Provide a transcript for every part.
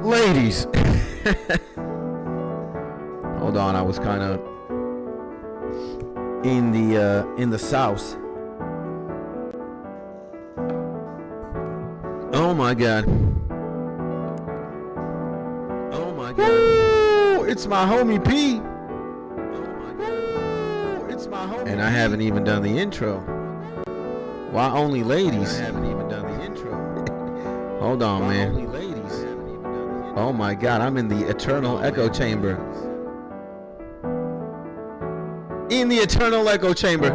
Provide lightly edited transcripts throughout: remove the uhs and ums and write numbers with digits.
Ladies. Hold on, I was kind of in the south. Oh my god. Oh my god. Woo! It's my homie P. Oh my god. Woo! It's my homie. And I haven't even done the intro. Why only ladies? I haven't even done the intro. Hold on, man. Only ladies. Oh my god, I'm in the eternal echo chamber. In the eternal echo chamber.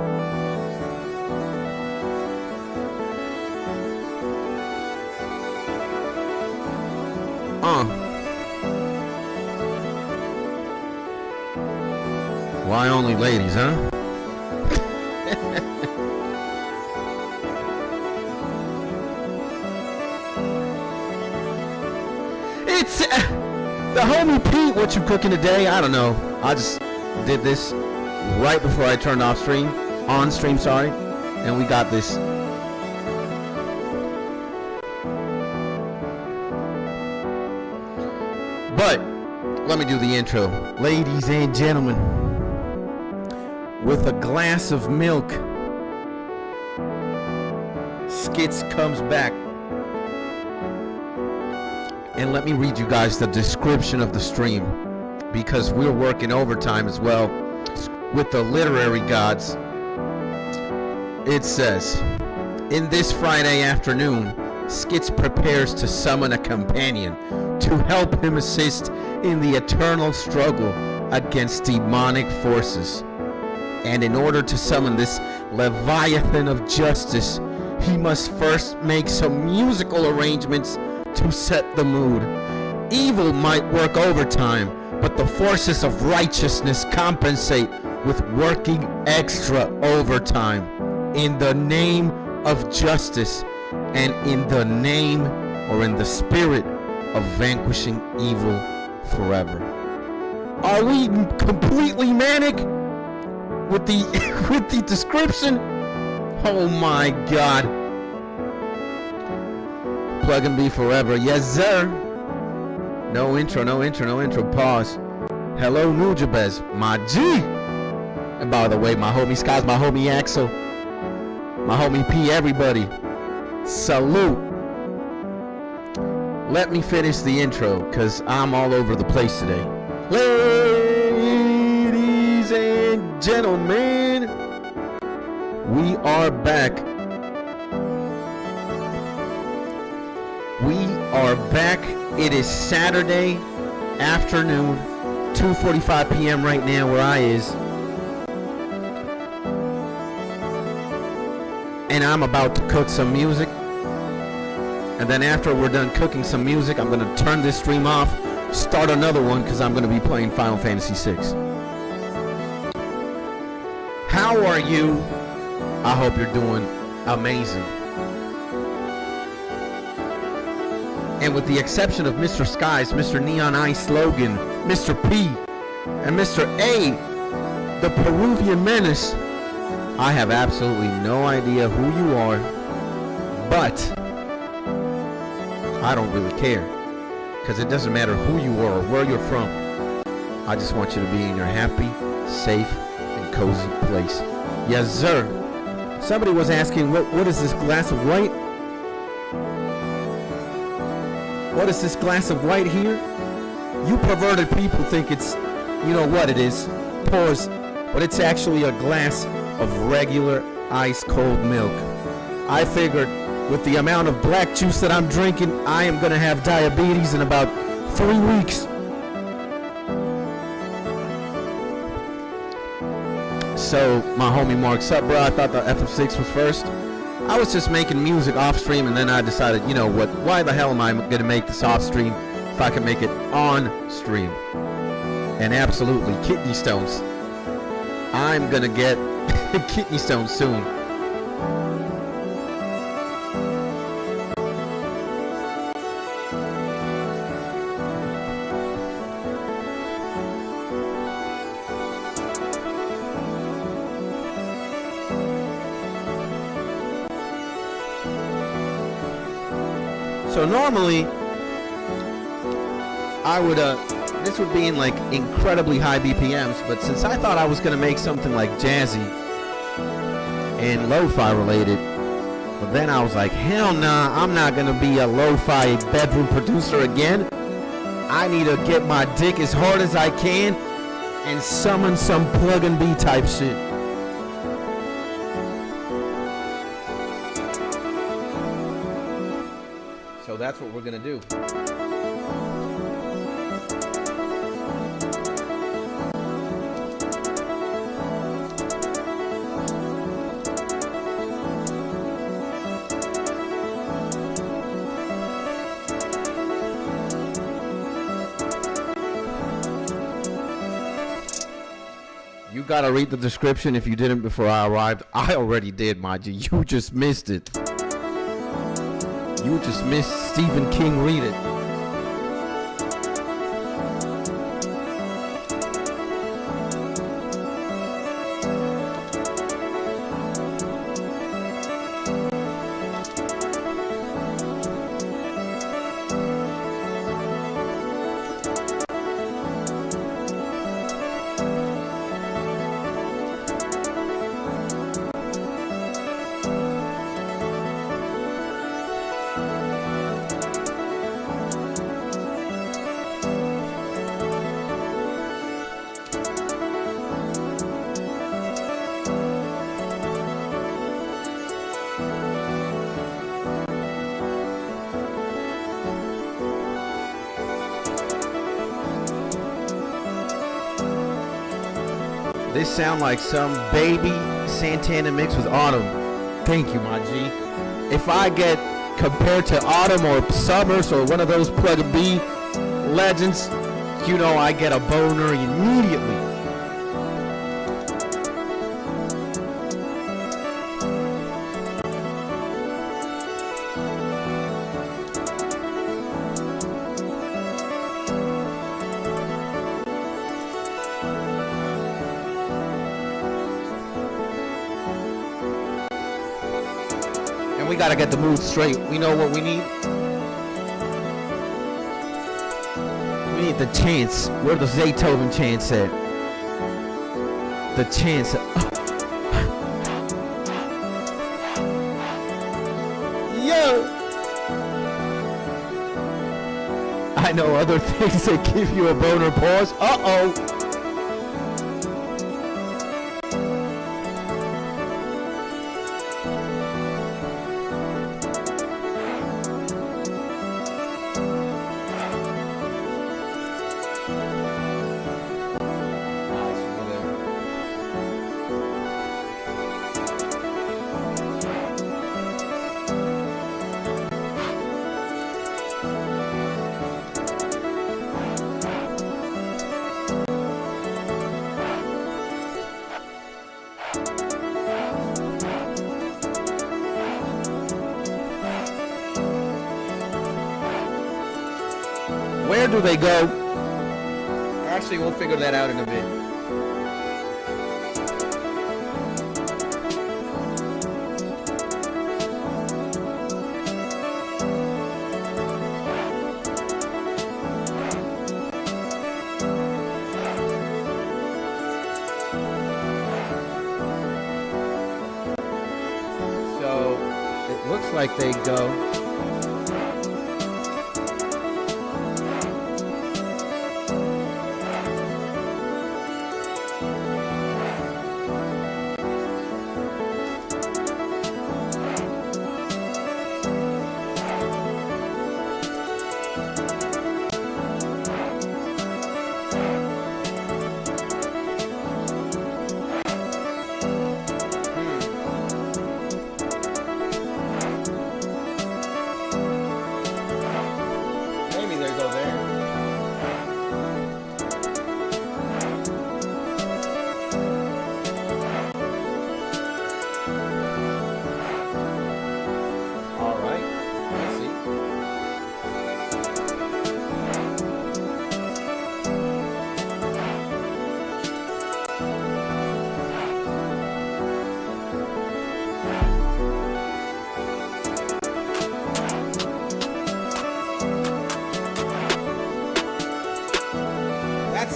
Why only ladies, huh? It's the homie Pete. What you cooking today? I don't know. I just did this right before I turned off stream, on stream, sorry, and we got this. But let me do the intro. Ladies and gentlemen, with a glass of milk, Skits comes back. And let me read you guys the description of the stream, because we're working overtime as well with the literary gods. It says, in this Friday afternoon, Skits prepares to summon a companion to help him assist in the eternal struggle against demonic forces. And in order to summon this Leviathan of justice, he must first make some musical arrangements to set the mood. Evil might work overtime, but the forces of righteousness compensate with working extra overtime in the name of justice and in the name or in the spirit of vanquishing evil forever. Are we completely manic with the with the description? Oh my god. Pluggnb forever. Yes, sir. No intro, no intro, no intro. Pause. Hello, Nujabez, my G. And by the way, my homie Skies, my homie Axel, my homie P, everybody. Salute. Let me finish the intro, because I'm all over the place today. Ladies and gentlemen, we are back. We are back. It is Saturday afternoon, 2:45 p.m. right now where I is. And I'm about to cook some music. And then after we're done cooking some music, I'm going to turn this stream off, start another one, because I'm going to be playing Final Fantasy VI. How are you? I hope you're doing amazing. And with the exception of Mr. Skies, Mr. Neon Ice Logan, Mr. P, and Mr. A, the Peruvian Menace, I have absolutely no idea who you are, but I don't really care, because it doesn't matter who you are or where you're from. I just want you to be in your happy, safe, and cozy place. Yes, sir. Somebody was asking, what is this glass of white? What is this glass of white here? You perverted people think it's, you know what it is, pause, but it's actually a glass of regular ice cold milk. I figured with the amount of black juice that I'm drinking, I am gonna have diabetes in about 3 weeks. So my homie Mark, sup bro, I thought the FF6 was first. I was just making music off stream, and then I decided, you know what, why the hell am I gonna make this off stream if I can make it on stream? And absolutely, kidney stones. I'm gonna get kidney stones soon. So normally, I would this would be in like incredibly high BPMs, but since I thought I was gonna make something like jazzy and lo-fi related, but then I was like, hell nah, I'm not gonna be a lo-fi bedroom producer again. I need to get my dick as hard as I can and summon some Pluggnb type shit. So that's what we're gonna do. You gotta read the description if you didn't before I arrived. I already did, my G. You just missed it. You just missed Stephen King read it. This sound like some baby Santana mix with Autumn. Thank you, my G. If I get compared to Autumn or Summers or one of those Pluggnb legends, you know I get a boner immediately. We gotta get the mood straight. We know what we need. We need the chants. Where the Beethoven chants at? The chants. Yo! I know other things that give you a boner pause. Uh-oh! Where do they go? Actually, we'll figure that out in a bit. So, it looks like they go.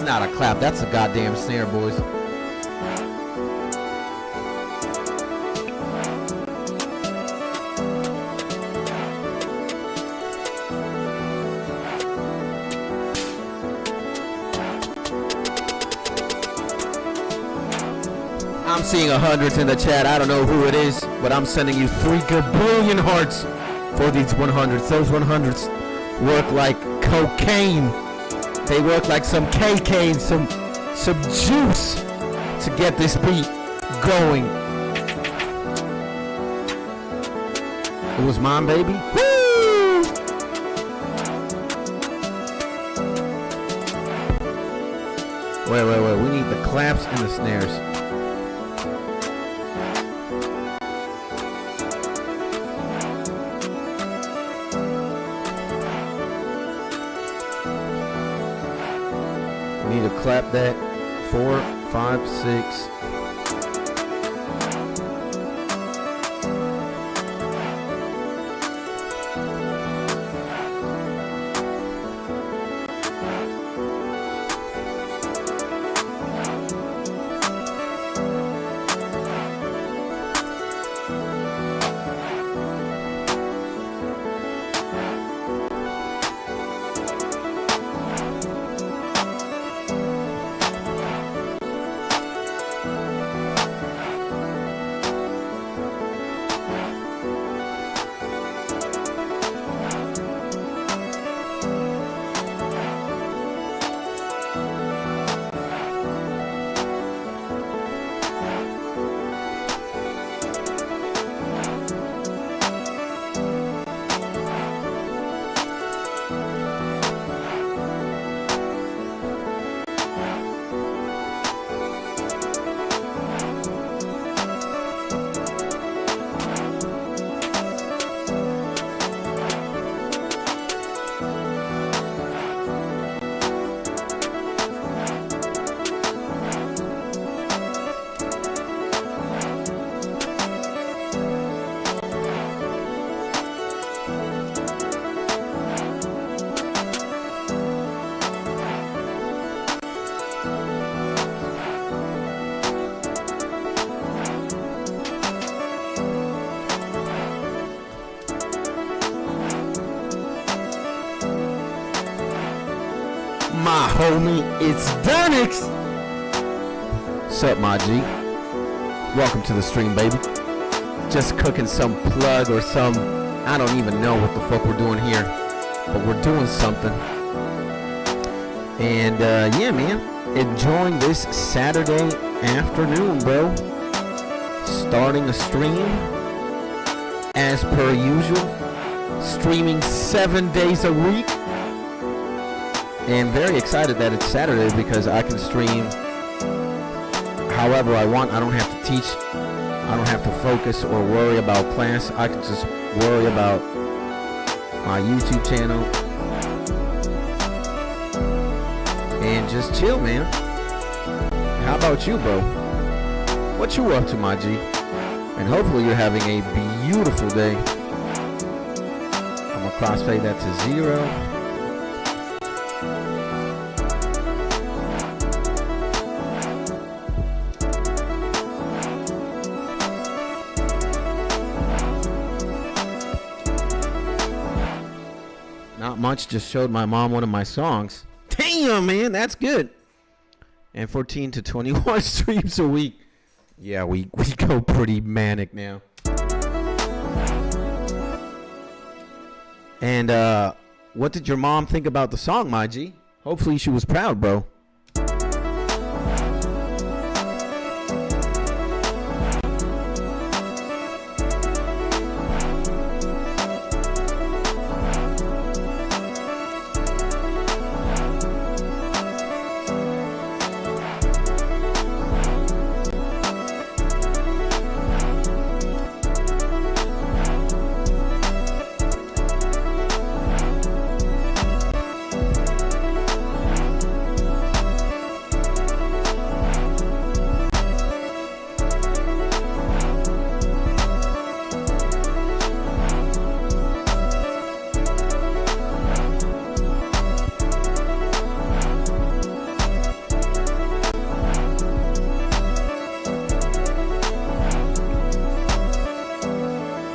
That's not a clap. That's a goddamn snare, boys. I'm seeing hundreds in the chat. I don't know who it is, but I'm sending you 3 billion hearts for these 100s. Those 100s work like cocaine. They work like some cocaine, some juice to get this beat going. It was mine, baby. Woo! Wait. We need the claps and the snares. Need to clap that 4, 5, 6. My homie, it's Donix. Sup, my G? Welcome to the stream, baby. Just cooking some plug or some, I don't even know what the fuck we're doing here, but we're doing something. And yeah, man, enjoying this Saturday afternoon, bro. Starting a stream as per usual, streaming 7 days a week. And very excited that it's Saturday because I can stream however I want. I don't have to teach. I don't have to focus or worry about class. I can just worry about my YouTube channel and just chill, man. How about you, bro? What you up to, my G? And hopefully you're having a beautiful day. I'm gonna crossfade that to 0. Not much, just showed my mom one of my songs. Damn, man, that's good. And 14 to 21 streams a week. Yeah, we go pretty manic now. And what did your mom think about the song, my G? Hopefully she was proud, bro.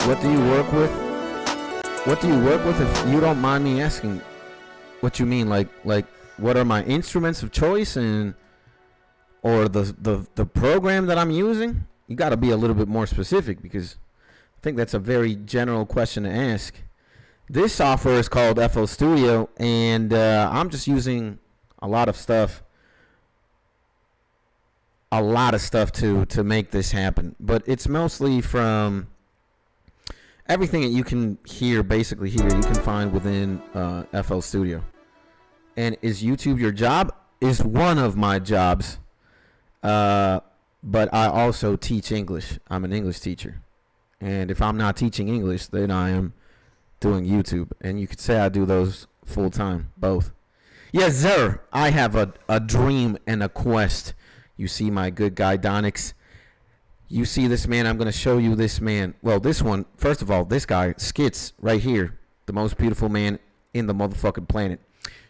What do you work with? What do you work with, if you don't mind me asking? What you mean, like what are my instruments of choice, and or the program that I'm using? You got to be a little bit more specific, because I think that's a very general question to ask. This software is called FL Studio, and I'm just using a lot of stuff to make this happen. But it's mostly from everything that you can hear, basically here, you can find within FL Studio. And is YouTube your job? Is one of my jobs. But I also teach English. I'm an English teacher. And if I'm not teaching English, then I am doing YouTube. And you could say I do those full time, both. Yes, sir. I have a dream and a quest. You see my good guy, Donix. You see this man. I'm going to show you this man. Well, this one, first of all, this guy, SKITS, right here. The most beautiful man in the motherfucking planet.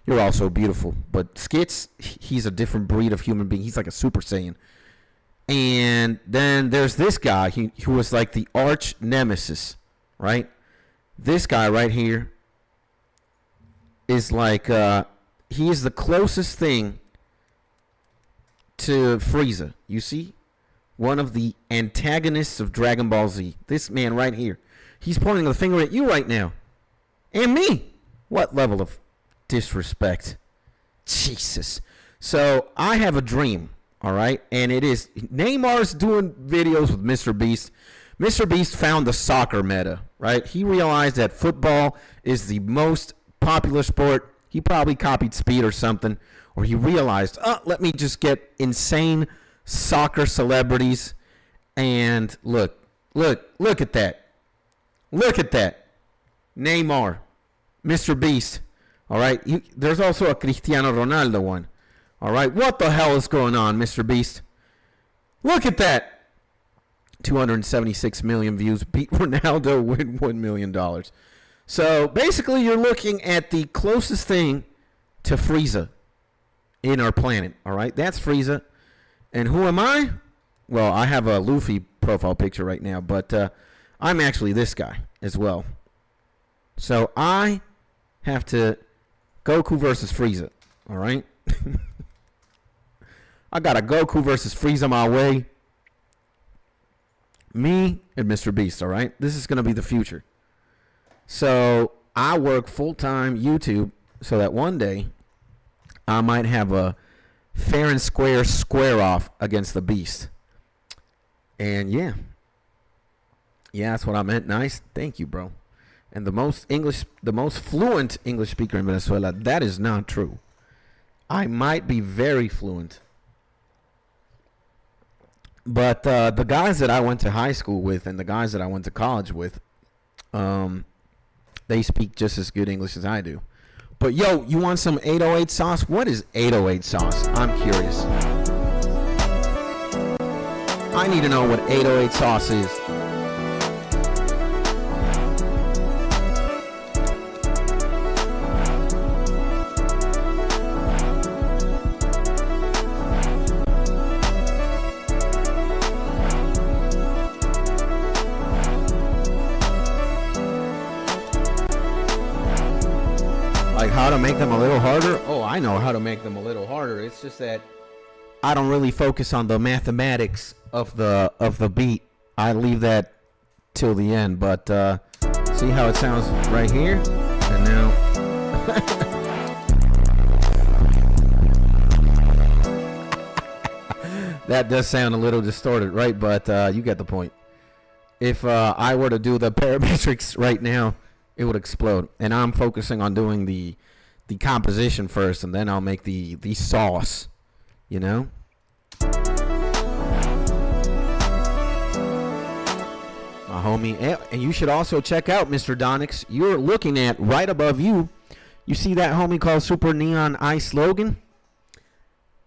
You're also beautiful. But SKITS, he's a different breed of human being. He's like a Super Saiyan. And then there's this guy who was like the arch nemesis, right? This guy right here is like, he is the closest thing to Frieza. You see? One of the antagonists of Dragon Ball Z. This man right here. He's pointing the finger at you right now. And me. What level of disrespect? Jesus. So, I have a dream. All right? And it is, Neymar's doing videos with Mr. Beast. Mr. Beast found the soccer meta, right? He realized that football is the most popular sport. He probably copied Speed or something. Or he realized, let me just get insane soccer celebrities. And look at that. Look at that. Neymar, Mr. Beast. All right? There's also a Cristiano Ronaldo one. All right? What the hell is going on, Mr. Beast? Look at that. 276 million views. Beat Ronaldo, win $1 million. So, basically, you're looking at the closest thing to Frieza in our planet. All right? That's Frieza. And who am I? Well, I have a Luffy profile picture right now, but I'm actually this guy as well. So I have to Goku versus Frieza. All right? I got a Goku versus Frieza my way. Me and Mr. Beast, all right? This is going to be the future. So I work full-time YouTube so that one day I might have a fair and square off against the Beast. And yeah, that's what I meant. Nice. Thank you, bro. And the most fluent English speaker in Venezuela. That is not true. I might be very fluent. But the guys that I went to high school with and the guys that I went to college with, they speak just as good English as I do. But yo, you want some 808 sauce? What is 808 sauce? I'm curious. I need to know what 808 sauce is. Like how to make them a little harder? Oh, I know how to make them a little harder. It's just that I don't really focus on the mathematics of the beat. I leave that till the end. But see how it sounds right here? And now that does sound a little distorted, right? But you get the point. If I were to do the parametrics right now, it would explode. And I'm focusing on doing the composition first, and then I'll make the sauce, you know? My homie. And you should also check out Mr. Donix. You're looking at right above you. You see that homie called Super Neon Ice Logan?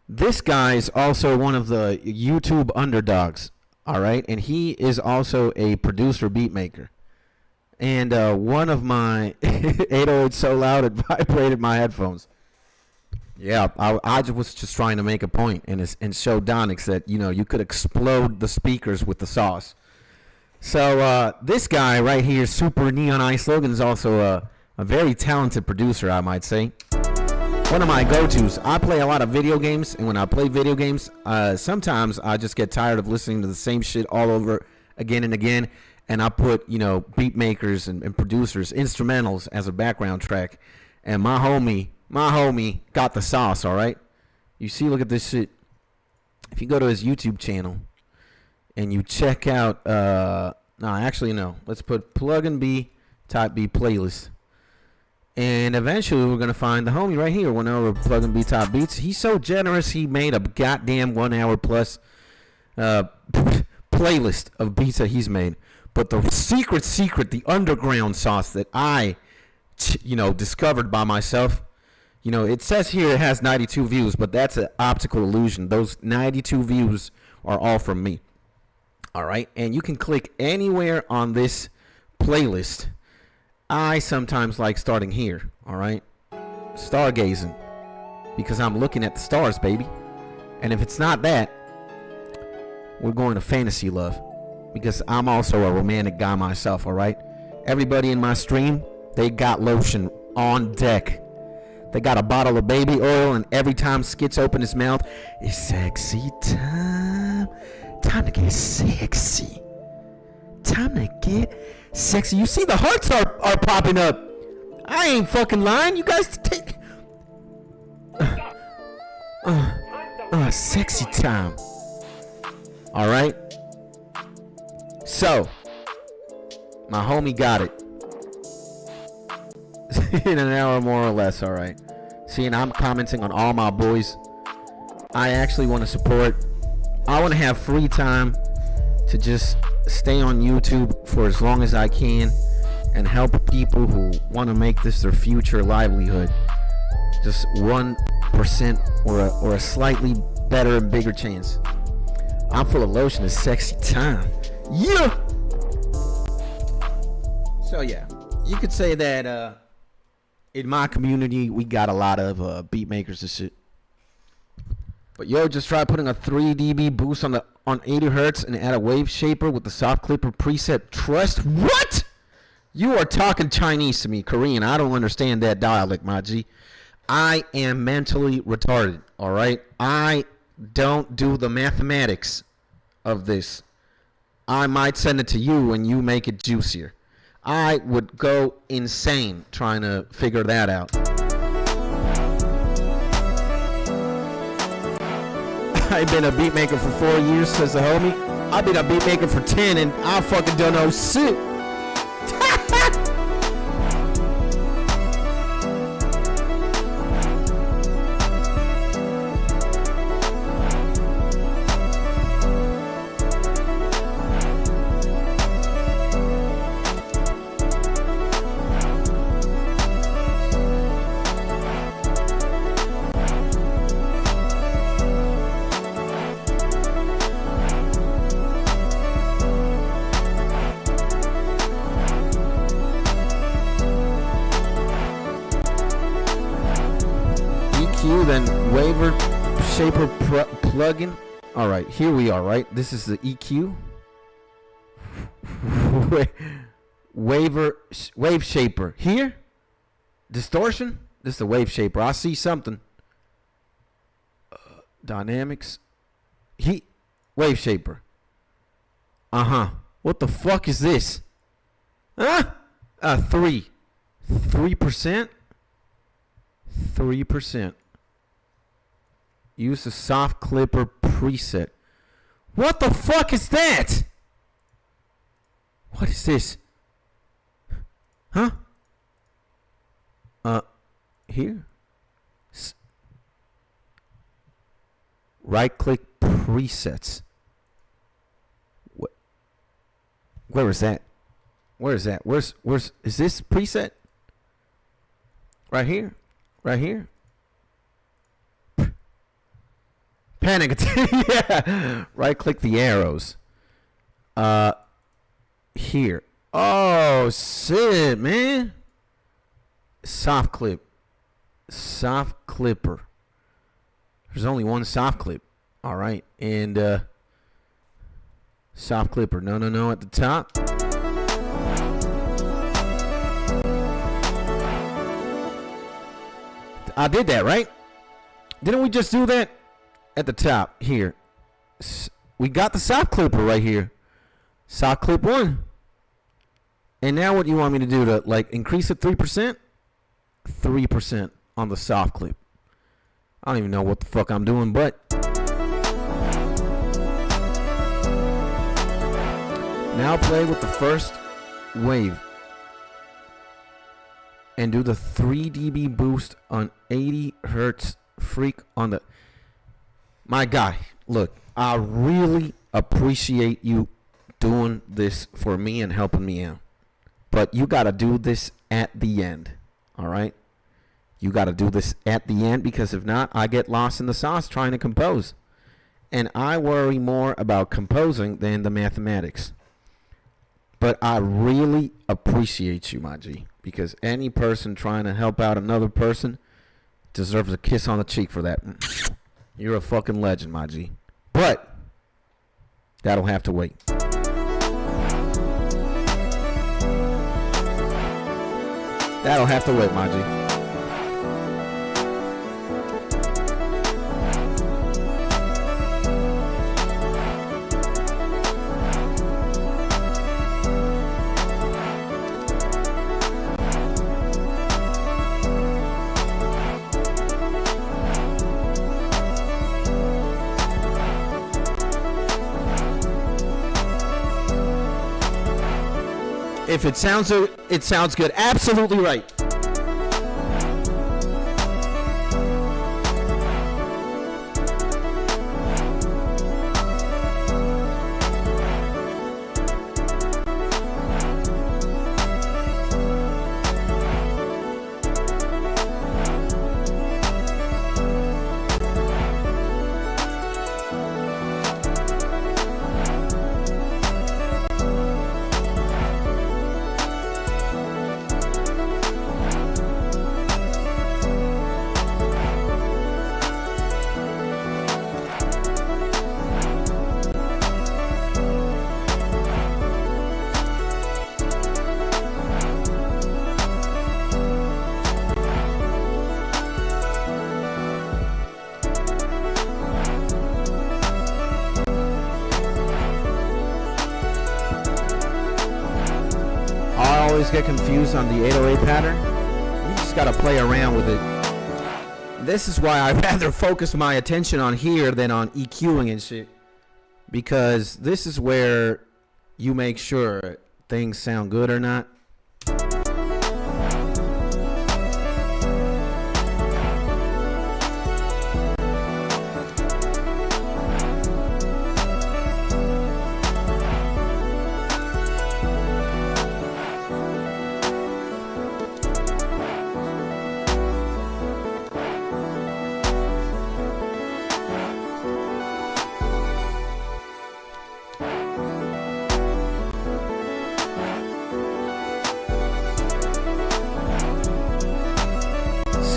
This guy is also one of the YouTube underdogs, all right? And he is also a producer beat maker. And one of my 808 so loud it vibrated my headphones. Yeah, I was just trying to make a point and show Donix that, you know, you could explode the speakers with the sauce. So this guy right here, Super Neon Ice Logan, is also a very talented producer, I might say. One of my go-tos. I play a lot of video games, and when I play video games, sometimes I just get tired of listening to the same shit all over again and again, and I put, you know, beat makers and producers, instrumentals as a background track. And my homie got the sauce, all right? You see, look at this shit. If you go to his YouTube channel and you check out, no. Let's put Pluggnb Type B playlist. And eventually we're going to find the homie right here, 1 hour of Pluggnb Top Beats. He's so generous, he made a goddamn 1 hour plus playlist of beats that he's made. But the secret, the underground sauce that I, you know, discovered by myself, you know, it says here it has 92 views, but that's an optical illusion. Those 92 views are all from me. All right, and you can click anywhere on this playlist. I sometimes like starting here, all right? Stargazing, because I'm looking at the stars, baby. And if it's not that, we're going to fantasy love, because I'm also a romantic guy myself, all right? Everybody in my stream, they got lotion on deck. They got a bottle of baby oil, and every time Skits open his mouth, it's sexy time. Time to get sexy. Time to get sexy. You see the hearts are popping up. I ain't fucking lying. You guys take sexy time. All right. So my homie got it in an hour more or less. All right. See, and I'm commenting on all my boys. I actually want to support. I want to have free time to just stay on YouTube for as long as I can and help people who want to make this their future livelihood. Just 1% or a slightly better and bigger chance. I'm full of lotion. It's sexy time. Yeah. So yeah, you could say that in my community we got a lot of beat makers and shit. But yo, just try putting a 3 dB boost on 80 hertz and add a wave shaper with the soft clipper preset. Trust what? You are talking Chinese to me, Korean. I don't understand that dialect, my G. I am mentally retarded, all right? I don't do the mathematics of this. I might send it to you and you make it juicier. I would go insane trying to figure that out. I've been a beat maker for 4 years, says the homie. I've been a beat maker for 10 and I fucking don't know shit. Then waiver shaper plugin. All right, here we are. Right, this is the EQ. Wave shaper here. Distortion. This is the wave shaper. I see something. Dynamics. Wave shaper. What the fuck is this? 3%. 3%. Use the soft clipper preset. What the fuck is that? What is this? Huh? Here? Right click presets. What? Where is that? Where is that? Where's is this preset? Right here? Right here? Panic attack. Yeah. Right click the arrows. Here. Oh shit, man. Soft clip. Soft clipper. There's only one soft clip. All right. And Soft clipper. No, at the top. I did that, right? Didn't we just do that? At the top here. We got the soft clipper right here. Soft clip 1. And now what do you want me to do to like increase it 3%? 3% on the soft clip. I don't even know what the fuck I'm doing, but now play with the first wave and do the 3 dB boost on 80 hertz freak on the... My guy, look, I really appreciate you doing this for me and helping me out. But you got to do this at the end, all right? You got to do this at the end, because if not, I get lost in the sauce trying to compose. And I worry more about composing than the mathematics. But I really appreciate you, my G, because any person trying to help out another person deserves a kiss on the cheek for that. You're a fucking legend, my G. But that'll have to wait. That'll have to wait, my G. If it sounds good. Absolutely right. Get confused on the 808 pattern. You just gotta play around with it. This is why I'd rather focus my attention on here than on EQing and shit, because this is where you make sure things sound good or not.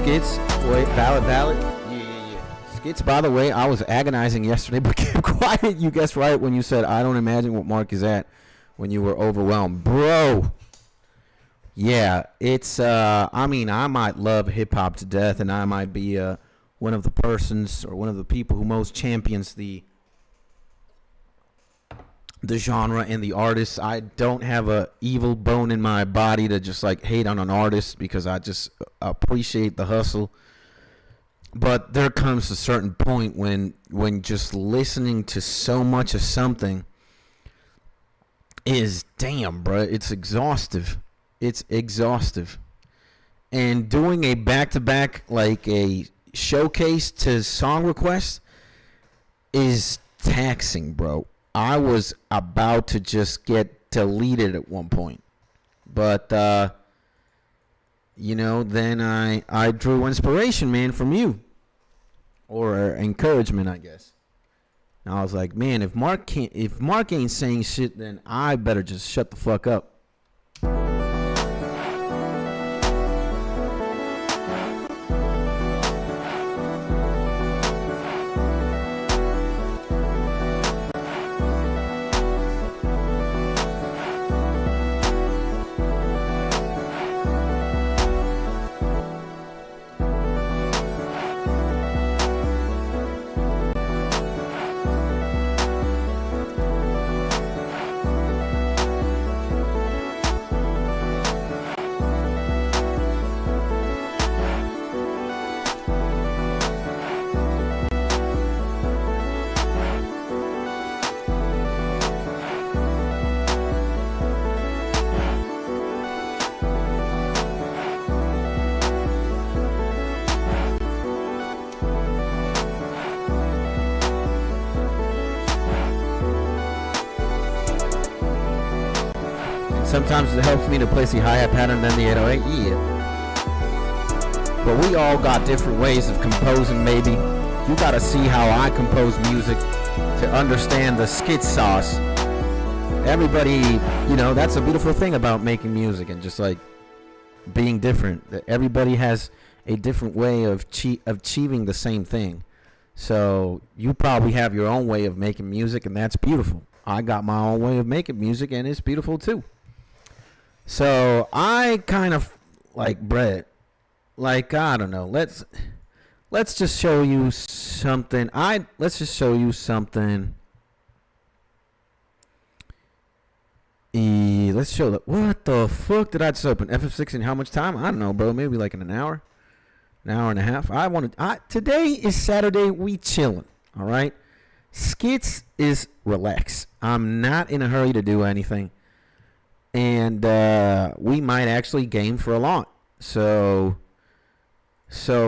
Skits, wait, valid. Yeah. Skits, by the way, I was agonizing yesterday, but keep quiet. You guessed right when you said, I don't imagine what Mark is at when you were overwhelmed. Bro. Yeah, it's, I mean, I might love hip-hop to death, and I might be one of the persons or one of the people who most champions the genre and the artists. I don't have a evil bone in my body to just like hate on an artist, because I just appreciate the hustle. But there comes a certain point when just listening to so much of something is, damn, bro, it's exhaustive. It's exhaustive. And doing a back-to-back, like a showcase to song requests, is taxing, bro. I was about to just get deleted at one point. But, you know, then I drew inspiration, man, from you. Or encouragement, I guess. And I was like, man, if Mark ain't saying shit, then I better just shut the fuck up. Sometimes it helps me to place the hi-hat pattern than the 808. Yeah. But we all got different ways of composing, maybe. You gotta see how I compose music to understand the skit sauce. Everybody, you know, that's a beautiful thing about making music and just like being different. Everybody has a different way of achieving the same thing. So you probably have your own way of making music, and that's beautiful. I got my own way of making music, and it's beautiful too. So I kind of like Brett. Like, I don't know. Let's just show you something. Let's just show you something. Let's show the, what the fuck did I just open? FF6 in how much time? I don't know, bro. Maybe like in an hour and a half. Today is Saturday. We chilling. All right. Skits is relax. I'm not in a hurry to do anything. And we might actually game for a lot. So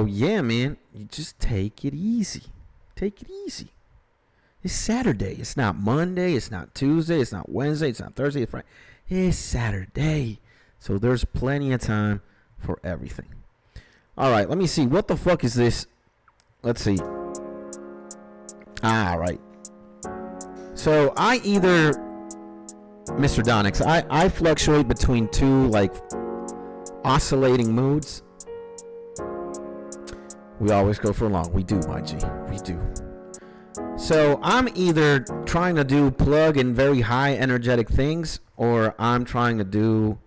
yeah, man, you just take it easy. Take it easy. It's Saturday. It's not Monday. It's not Tuesday. It's not Wednesday. It's not Thursday. It's Friday. It's Saturday. So there's plenty of time for everything. All right, let me see. What the fuck is this? Let's see. All right. So I either, Mr. Donix, I fluctuate between two, like, oscillating moods. We always go for long. We do, my G. We do. So I'm either trying to do plug in very high energetic things, or I'm trying to do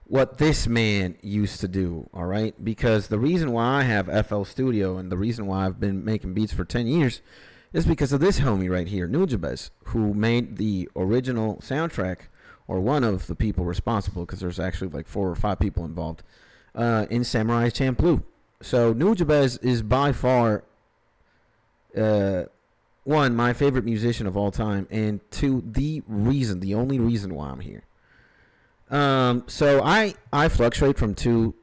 what this man used to do, all right? Because the reason why I have FL Studio and the reason why I've been making beats for 10 years is because of this homie right here, Nujabez, who made the original soundtrack, or one of the people responsible, because there's actually like 4 or 5 people involved, in Samurai Champloo. So Nujabez is by far, one, my favorite musician of all time, and two, the only reason why I'm here. So I fluctuate from two,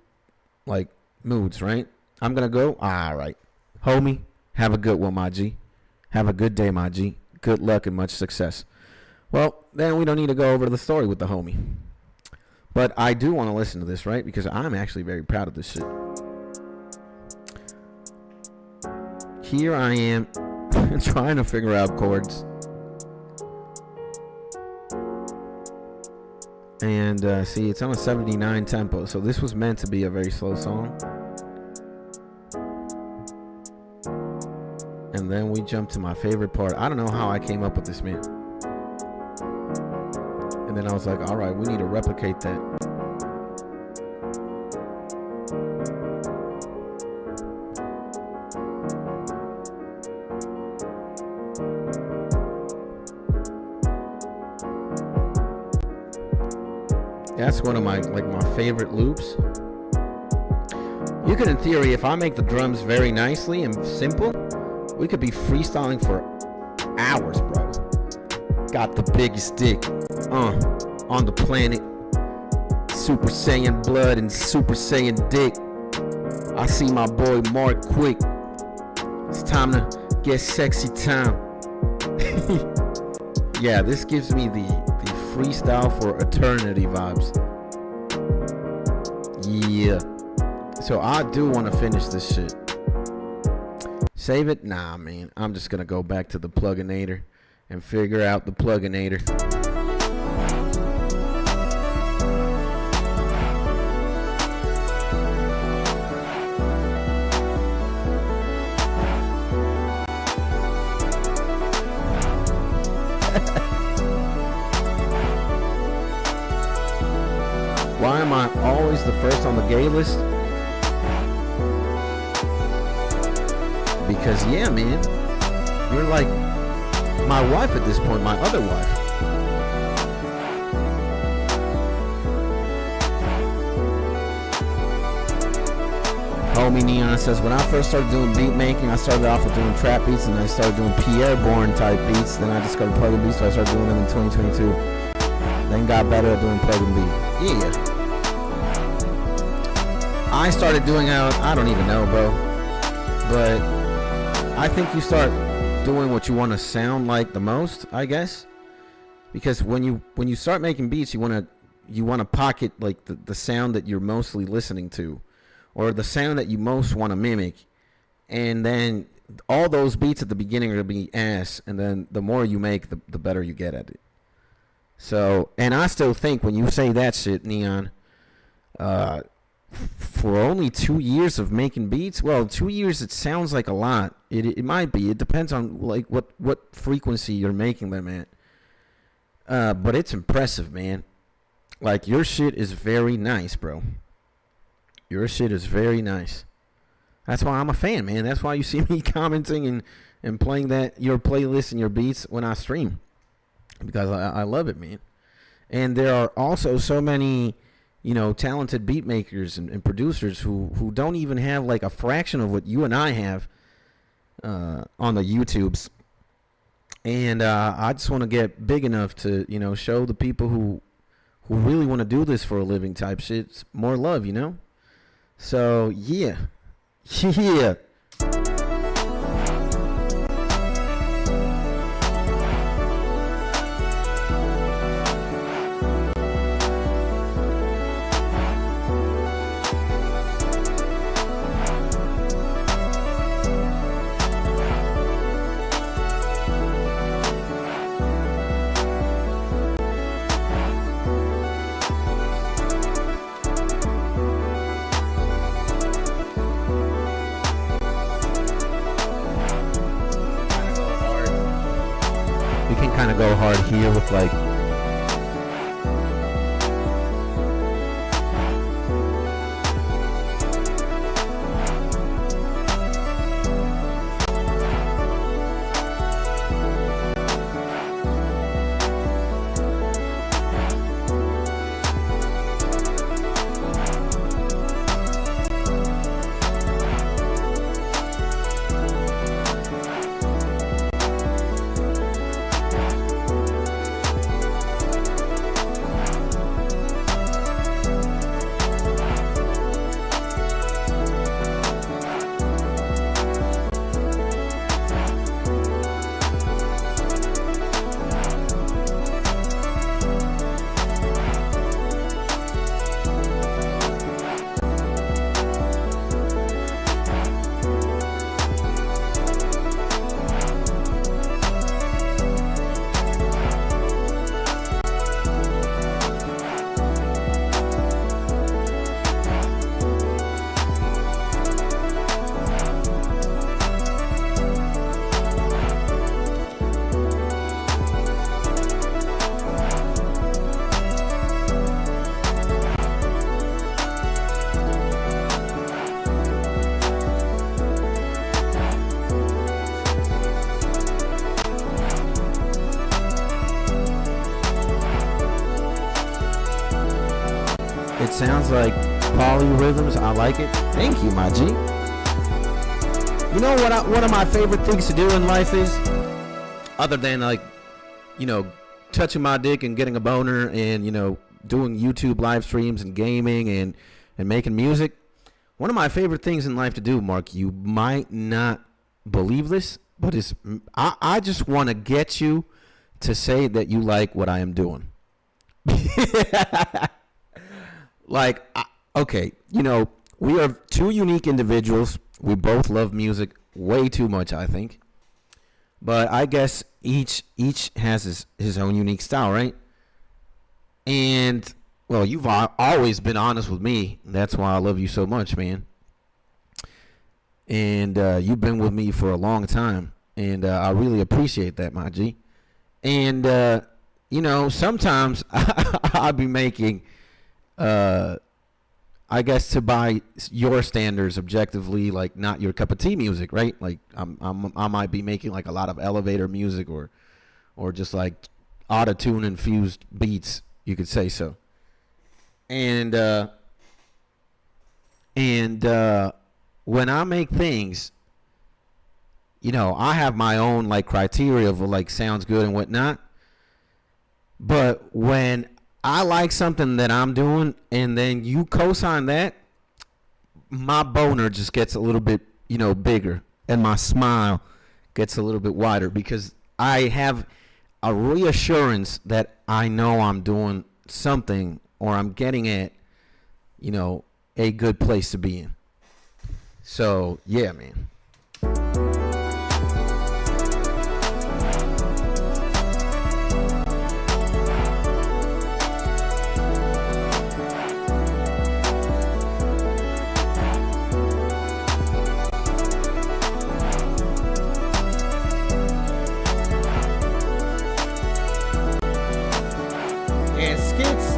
like, moods, right? I'm gonna go, all right, homie, have a good one, my G. Have a good day, my G. Good luck and much success. Well, then we don't need to go over the story with the homie. But I do want to listen to this, right? Because I'm actually very proud of this shit. Here I am trying to figure out chords. And see, it's on a 79 tempo. So this was meant to be a very slow song. And then we jump to my favorite part. I don't know how I came up with this, man. And then I was like, all right, we need to replicate that. That's one of my favorite loops. You could, in theory, if I make the drums very nicely and simple, we could be freestyling for hours, bro. Got the biggest dick on the planet. Super Saiyan blood and Super Saiyan dick. I see my boy Mark quick. It's time to get sexy time. Yeah, this gives me the freestyle for eternity vibes. Yeah. So I do want to finish this shit. Save it? Nah, man. I'm just going to go back to the Plugginator and figure out the Plugginator. Why am I always the first on the gay list? Because, yeah, man, you're like my wife at this point, my other wife. Homie Neon says, when I first started doing beat making, I started off with doing trap beats, and I started doing Pierre Bourne type beats. Then I discovered Pluggnb, so I started doing them in 2022. Then got better at doing Pluggnb. Yeah. I started doing I don't even know, bro. But I think you start doing what you want to sound like the most, I guess. Because when you start making beats, you want to you want to pocket like the sound that you're mostly listening to, or the sound that you most want to mimic, and then all those beats at the beginning are gonna be ass, and then the more you make, the better you get at it. So, and I still think when you say that shit, Neon, for only 2 years of making beats, well, 2 years, it sounds like a lot. It might be. It depends on like what frequency you're making them at. But it's impressive, man. Like, your shit is very nice, bro. Your shit is very nice. That's why I'm a fan, man. That's why you see me commenting and playing your playlist and your beats when I stream, because I love it, man. And there are also so many, talented beat makers and producers who don't even have like a fraction of what you and I have on the YouTubes. And I just want to get big enough to, show the people who really want to do this for a living type shit more love, So, yeah. Yeah. Kind of go hard here with like it sounds like polyrhythms. I like it. Thank you, my G. You know what? One of my favorite things to do in life is, other than like, touching my dick and getting a boner and doing YouTube live streams and gaming and making music. One of my favorite things in life to do, Mark. You might not believe this, but I just want to get you to say that you like what I am doing. Like, okay, we are two unique individuals. We both love music way too much, I think. But I guess each has his own unique style, right? And, well, you've always been honest with me. That's why I love you so much, man. And you've been with me for a long time. And I really appreciate that, my G. And, sometimes I'll be making... I guess to by your standards, objectively, like not your cup of tea music, right? Like I might be making like a lot of elevator music or just like auto-tune infused beats, you could say so. And when I make things, I have my own like criteria of what like sounds good and whatnot. But when I like something that I'm doing, and then you co-sign that, my boner just gets a little bit, bigger, and my smile gets a little bit wider, because I have a reassurance that I know I'm doing something or I'm getting at, you know, a good place to be in. So yeah, man. And skits.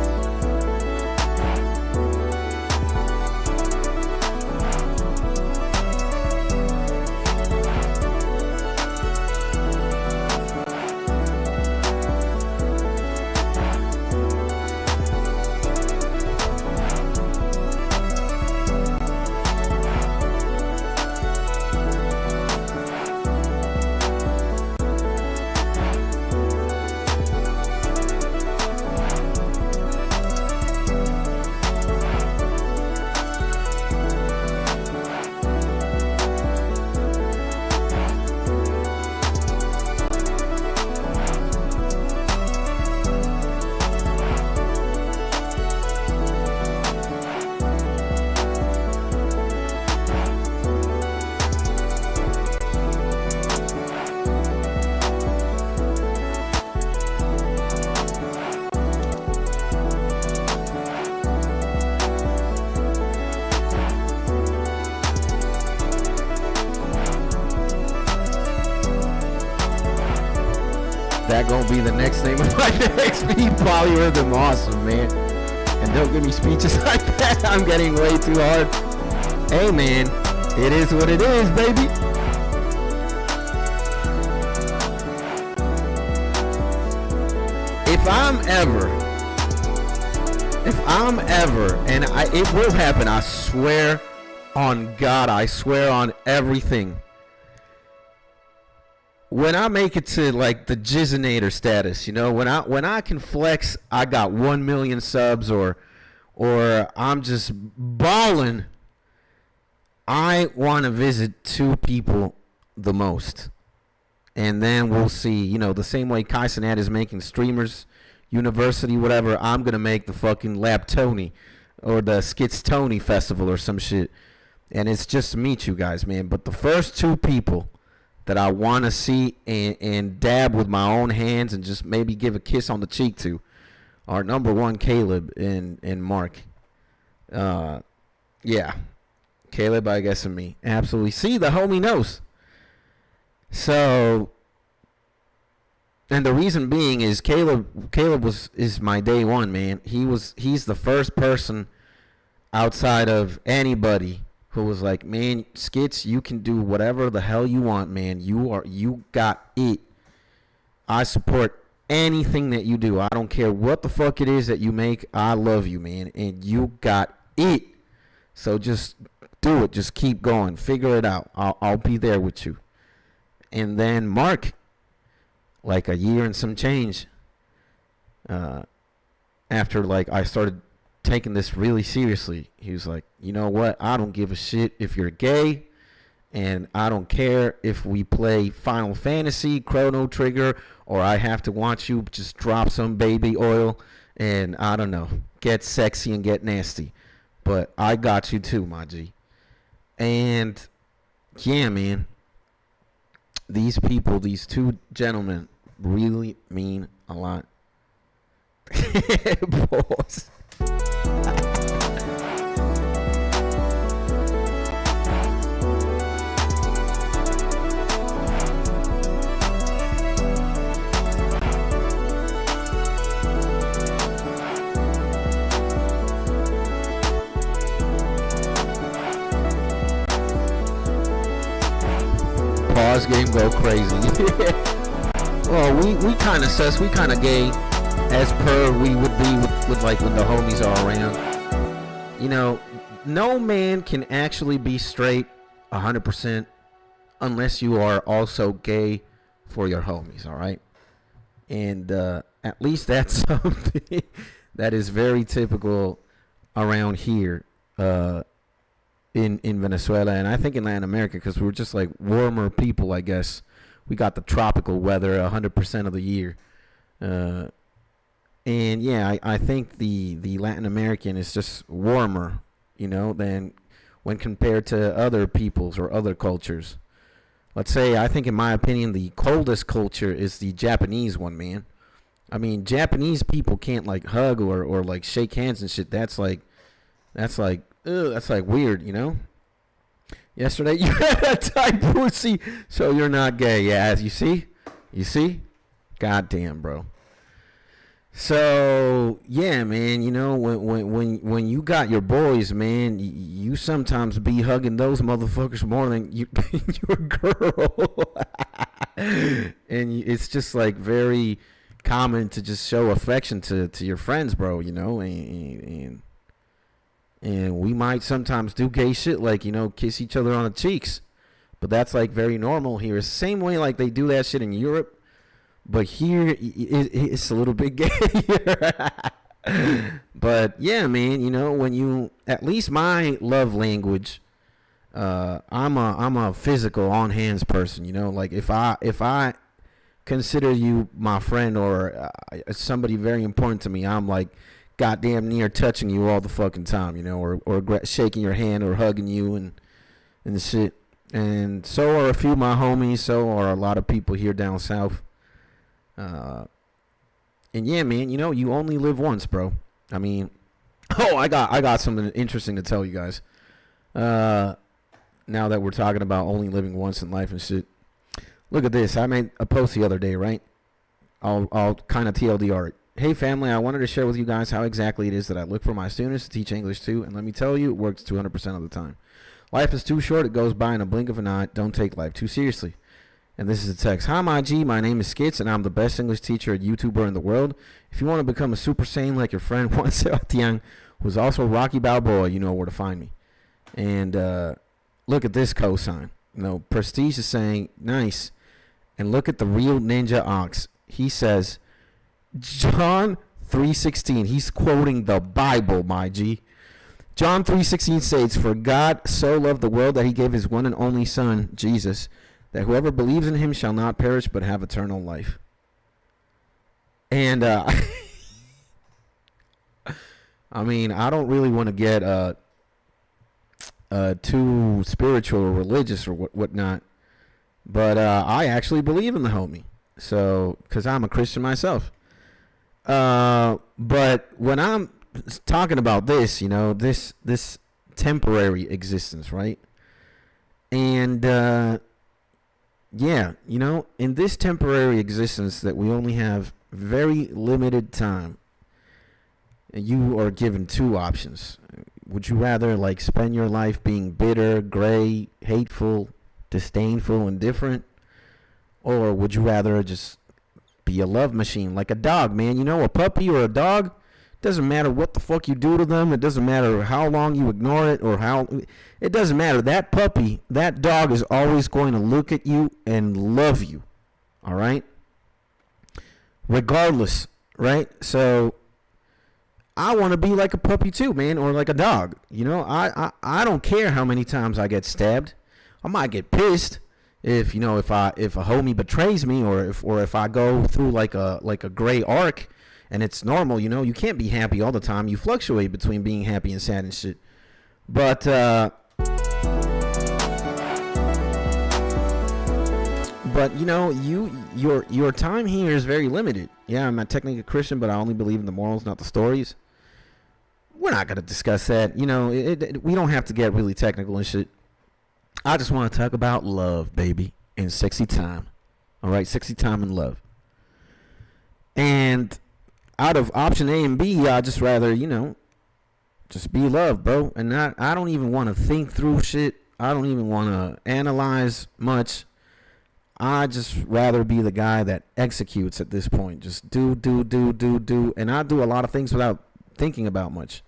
That gonna be the next name of my next beat, Polyrhythm. Awesome, man. And don't give me speeches like that. I'm getting way too hard. Hey, man, it is what it is, baby. If I'm ever, and it will happen, I swear on God, I swear on everything. When I make it to like the Jizzinator status, you know, when I can flex, I got 1 million subs, or I'm just balling, I want to visit 2 people the most. And then we'll see, you know, the same way Kai Cenat is making Streamers University, whatever, I'm going to make the fucking Lab Tony or the Skits Tony Festival or some shit. And it's just to meet you guys, man. But the first 2 people that I want to see and dab with my own hands and just maybe give a kiss on the cheek to are number 1, Caleb and Mark. Yeah. Caleb, I guess, and me. Absolutely. See, the homie knows. So, and the reason being is Caleb is my day one, man. He's the first person outside of anybody who was like, man, Skits, you can do whatever the hell you want, man. You got it. I support anything that you do. I don't care what the fuck it is that you make. I love you, man, and you got it. So just do it. Just keep going. Figure it out. I'll be there with you. And then Mark, like a year and some change, after like I started taking this really seriously, he was like, you know what? I don't give a shit if you're gay, and I don't care if we play Final Fantasy, Chrono Trigger, or I have to watch you just drop some baby oil and, I don't know, get sexy and get nasty. But I got you too, my G. And yeah, man, these people, these 2 gentlemen really mean a lot. Boss. Pause game go crazy. Well, we kind of sus, we kind of gay, as per we would be with like when the homies are around. You know, no man can actually be straight 100% unless you are also gay for your homies, all right? And at least that's something that is very typical around here in Venezuela, and I think in Latin America, because we're just like warmer people, I guess. We got the tropical weather 100% of the year. And And yeah, I think the Latin American is just warmer, than when compared to other peoples or other cultures. Let's say, I think in my opinion, the coldest culture is the Japanese one, man. I mean, Japanese people can't like hug or like shake hands and shit. That's like weird, Yesterday you had a tight pussy, so you're not gay. Yeah, you see, goddamn, bro. So yeah, man, when you got your boys, man, you sometimes be hugging those motherfuckers more than you your girl, and it's just like very common to just show affection to your friends, bro. And we might sometimes do gay shit like, kiss each other on the cheeks. But that's like very normal here. It's the same way like they do that shit in Europe. But here it's a little bit gay. But yeah, man, when you, at least my love language, I'm a physical on hands person, like if I consider you my friend or somebody very important to me, I'm like goddamn near touching you all the fucking time, or shaking your hand or hugging you and shit. And so are a few of my homies. So are a lot of people here down south. And yeah, man, you only live once, bro. I mean, I got something interesting to tell you guys. Now that we're talking about only living once in life and shit. Look at this. I made a post the other day, right? I'll kind of TLDR it. Hey family, I wanted to share with you guys how exactly it is that I look for my students to teach English to, and let me tell you, it works 200% of the time. Life is too short, it goes by in a blink of an eye. Don't take life too seriously. And this is a text. Hi, my G, my name is Skits, and I'm the best English teacher and YouTuber in the world. If you want to become a Super Saiyan like your friend Juan Sebastian, who's also Rocky Balboa, you know where to find me. And look at this cosign. Prestige is saying, nice. And look at the real Ninja Ox. He says, John 3:16. He's quoting the Bible, my G. John 3:16 states, for God so loved the world that he gave his one and only son, Jesus, that whoever believes in him shall not perish but have eternal life. And I mean, I don't really want to get too spiritual or religious or whatnot, but I actually believe in the homie. So, because I'm a Christian myself. But when I'm talking about this, this temporary existence, right? And yeah, in this temporary existence that we only have very limited time, you are given two options. Would you rather like spend your life being bitter, gray, hateful, disdainful, indifferent? Or would you rather just be a love machine like a dog, man? A puppy or a dog, doesn't matter what the fuck you do to them. It doesn't matter how long you ignore it or it doesn't matter. That puppy, that dog is always going to look at you and love you. All right? Regardless, right? So I want to be like a puppy too, man, or like a dog. I don't care how many times I get stabbed. I might get pissed if a homie betrays me, or if I go through like a gray arc, and it's normal. You can't be happy all the time. You fluctuate between being happy and sad and shit. But your time here is very limited. Yeah, I'm not technically a Christian, but I only believe in the morals, not the stories. We're not gonna discuss that. We don't have to get really technical and shit. I just want to talk about love, baby, and sexy time. All right, sexy time and love. And out of option A and B, I just rather, just be loved, bro. And I don't even want to think through shit. I don't even want to analyze much. I just rather be the guy that executes at this point. Just do. And I do a lot of things without thinking about much.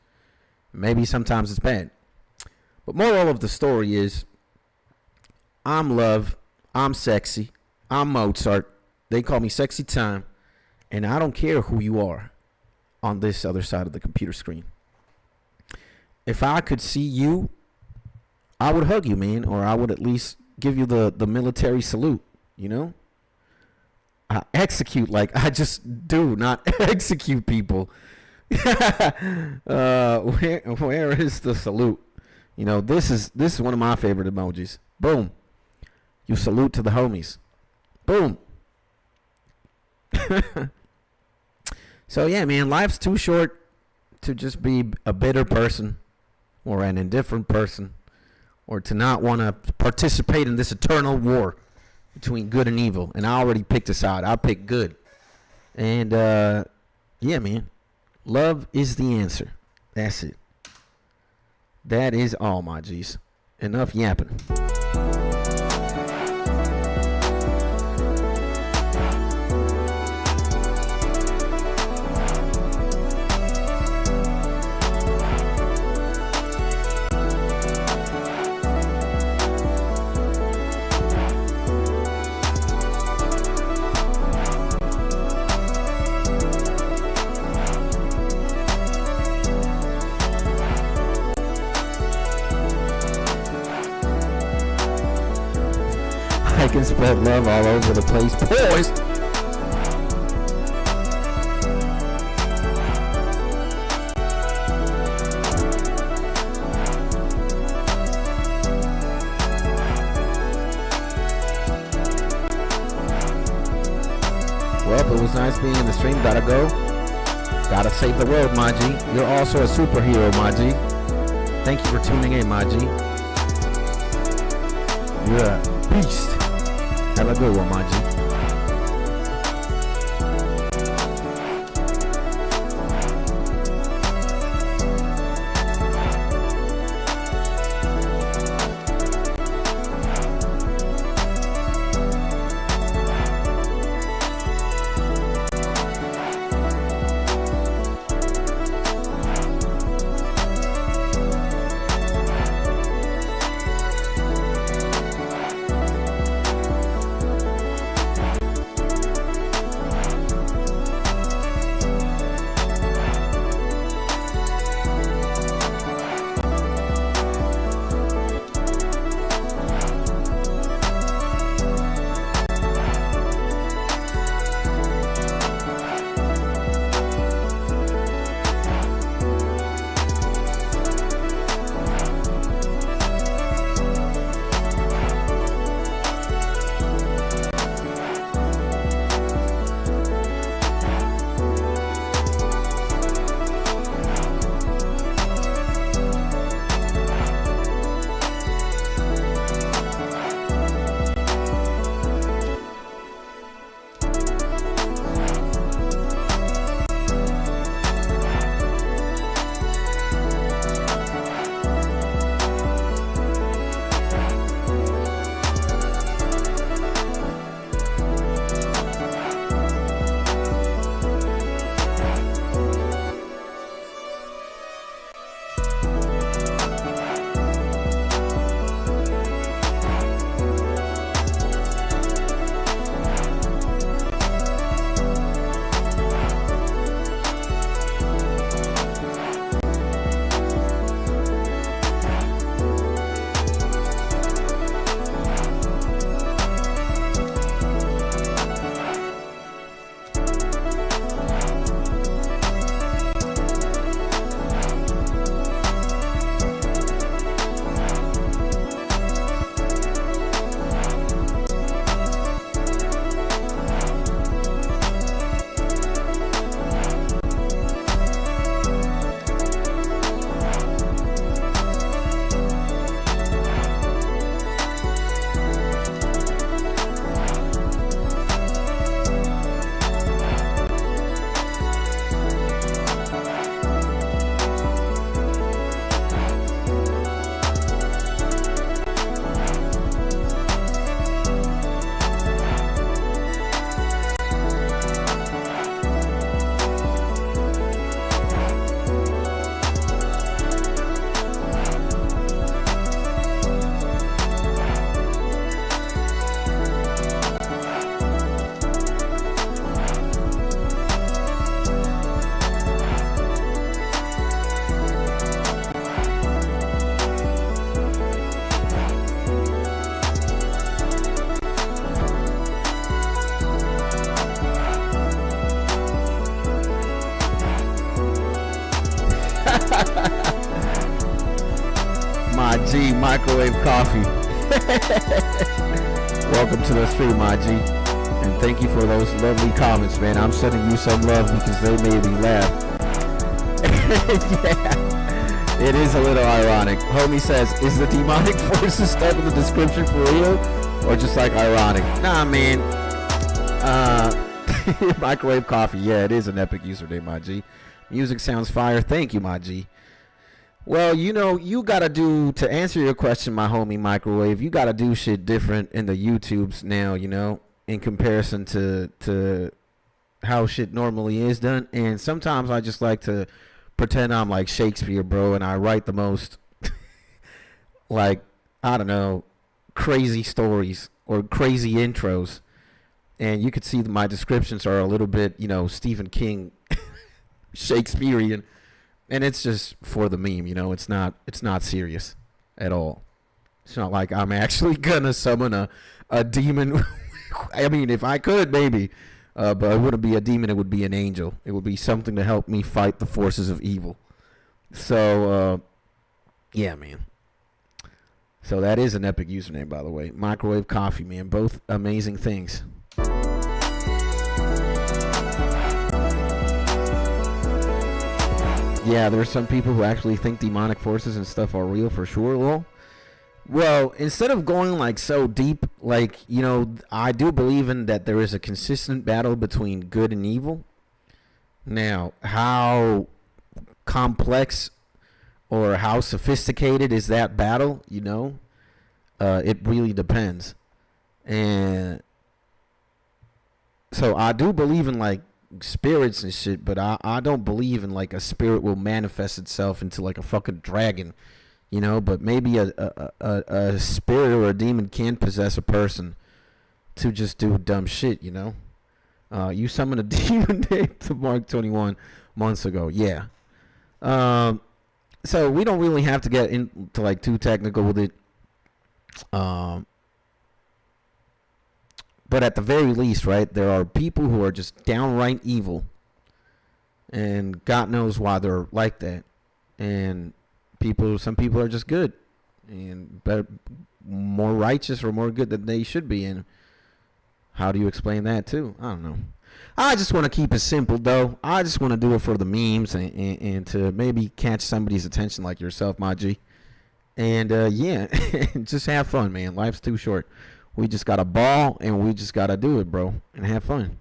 Maybe sometimes it's bad. But moral of the story is, I'm love, I'm sexy, I'm Mozart. They call me Sexy Time. And I don't care who you are on this other side of the computer screen. If I could see you, I would hug you, man. Or I would at least give you the military salute, I execute like I just do, not execute people. Where is the salute? You know, this is one of my favorite emojis. Boom. You salute to the homies. Boom. So yeah, man, life's too short to just be a bitter person or an indifferent person or to not want to participate in this eternal war between good and evil. And I already picked a side. I picked good. And yeah, man, love is the answer. That's it. That is all, my G's. Enough yapping. I can spread love all over the place, boys. Well, it was nice being in the stream. Gotta go. Gotta save the world, my G. You're also a superhero, my G. Thank you for tuning in, my G. You're a beast. Have a good one, my G. my G, microwave coffee. Welcome to the stream, my G. And thank you for those lovely comments, man. I'm sending you some love because they made me laugh. Yeah, it is a little ironic. Homie says, is the demonic forces stuff in the description for real? Or just like ironic? Nah, man. Microwave coffee. Yeah, it is an epic username, my G. Music sounds fire. Thank you, my G. Well, you know, you gotta do, to answer your question, my homie Microwave, you gotta do shit different in the YouTubes now, you know, in comparison to how shit normally is done. And sometimes I just like to pretend I'm like Shakespeare, bro, and I write the most, like, I don't know, crazy stories or crazy intros. And you could see that my descriptions are a little bit, you know, Stephen King, Shakespearean. And it's just for the meme, you know. It's not serious at all. It's not like I'm actually gonna summon a demon. I mean, if I could, maybe. But it wouldn't be a demon, it would be an angel. It would be something to help me fight the forces of evil. So, yeah, man. So that is an epic username, by the way. Microwave coffee, man. Both amazing things. Yeah, there's some people who actually think demonic forces and stuff are real for sure. Well, instead of going like so deep, like, you know, I do believe in that there is a consistent battle between good and evil. Now, how complex or how sophisticated is that battle, you know? It really depends. And so I do believe in like spirits and shit, but I don't believe in like a spirit will manifest itself into like a fucking dragon, you know. But maybe a spirit or a demon can possess a person to just do dumb shit, you know. You summoned a demon to Mark 21 months ago, yeah. So we don't really have to get into like too technical with it. But at the very least, right, there are people who are just downright evil. And God knows why they're like that. And some people are just good. And better, more righteous or more good than they should be. And how do you explain that too? I don't know. I just want to keep it simple, though. I just want to do it for the memes and to maybe catch somebody's attention like yourself, my G. And, yeah, just have fun, man. Life's too short. We just got to ball, and we just got to do it, bro, and have fun.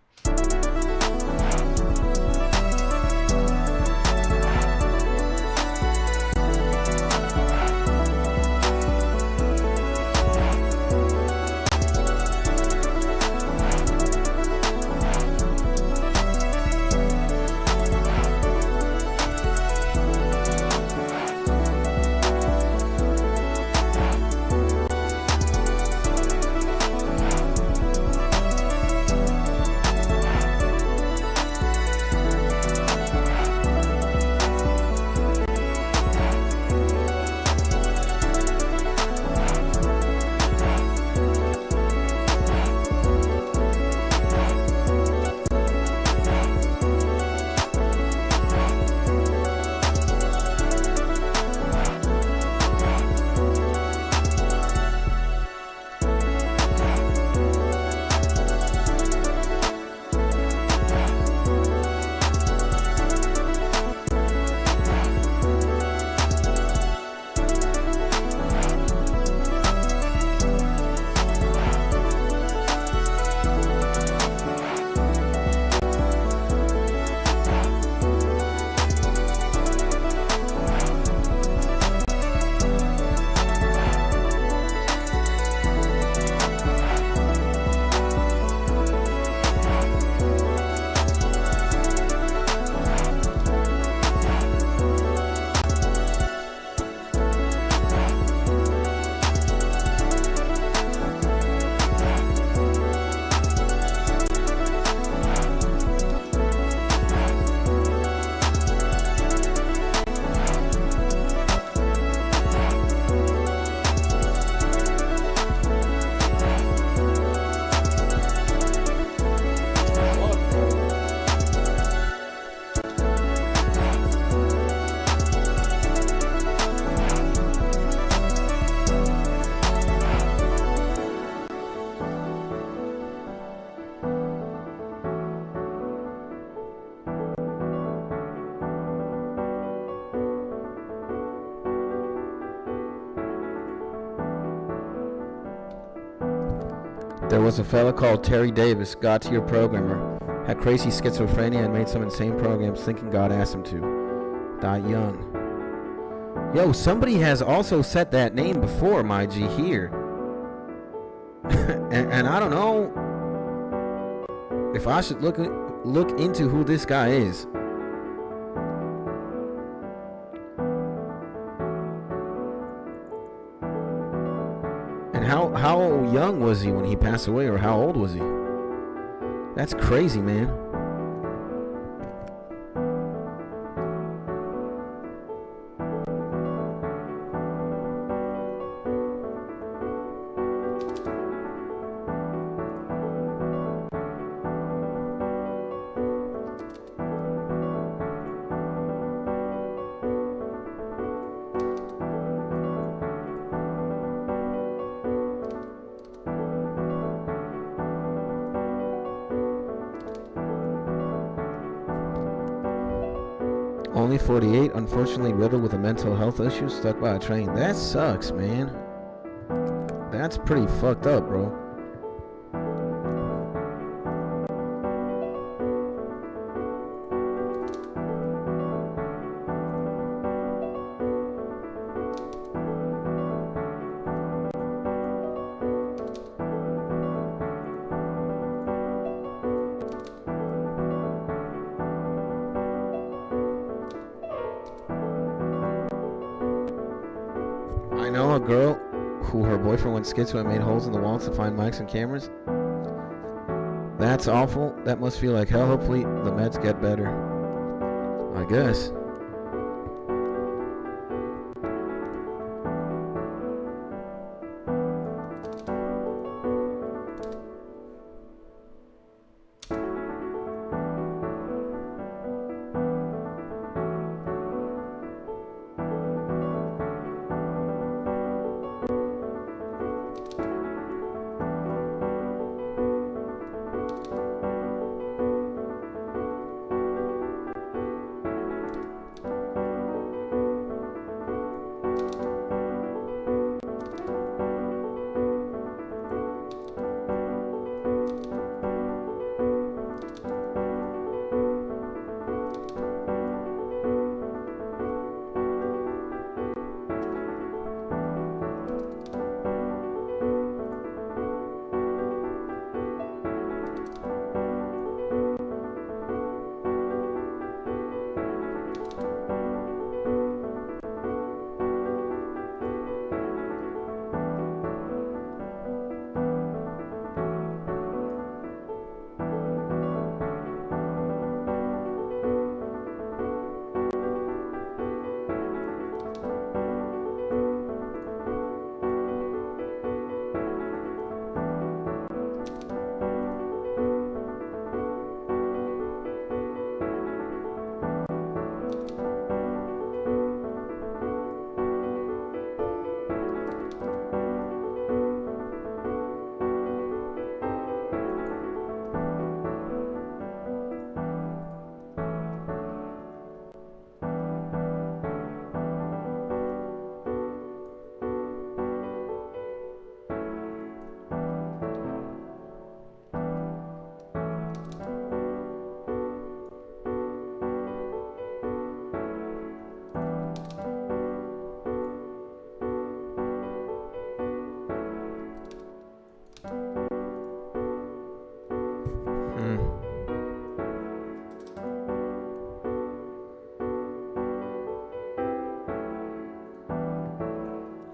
There was a fella called Terry Davis, God tier programmer, had crazy schizophrenia and made some insane programs thinking God asked him to. Died young. Yo, somebody has also said that name before, my G, here. and I don't know if I should look into who this guy is. And how young was he when he passed away, or how old was he? That's crazy, man. Only 48, unfortunately riddled with a mental health issue, stuck by a train. That sucks, man. That's pretty fucked up, bro. I know a girl who her boyfriend went skits and made holes in the walls to find mics and cameras. That's awful. That must feel like hell. Hopefully the meds get better. I guess.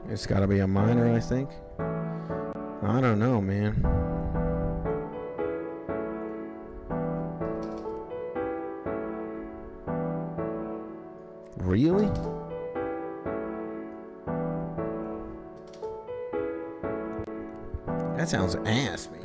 It's gotta be a minor, I think. I don't know, man. Really? That sounds ass, man.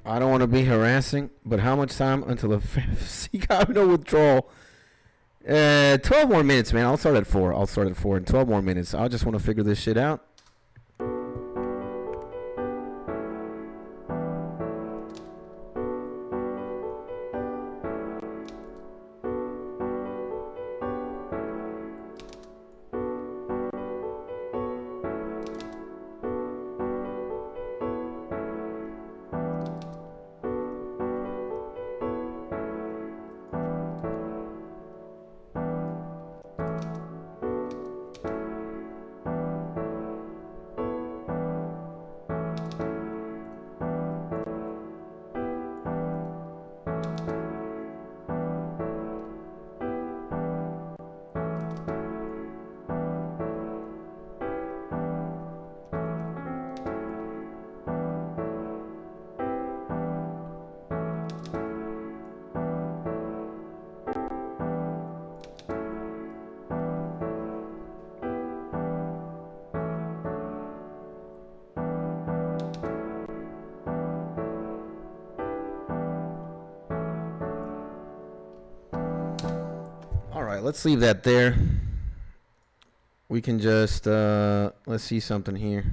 I don't want to be harassing, but how much time until the no withdrawal? 12 more minutes, man. I'll start at 4. I'll start at 4 in 12 more minutes. I just want to figure this shit out. Let's leave that there. We can just let's see something here.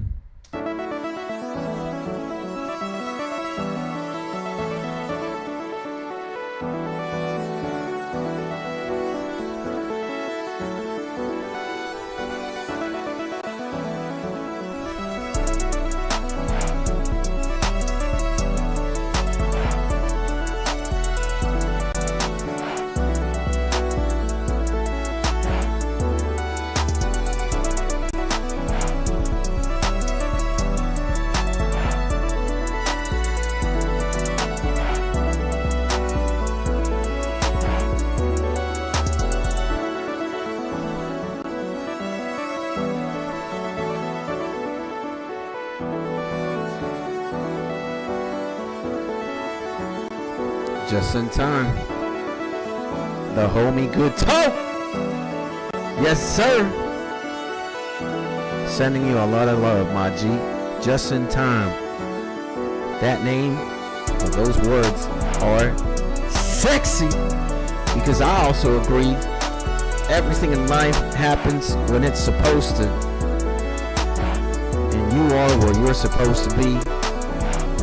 Just in time. The homie Good Talk. Yes, sir. Sending you a lot of love, my G. Just in time. That name, or those words, are sexy. Because I also agree, everything in life happens when it's supposed to. And you are where you're supposed to be.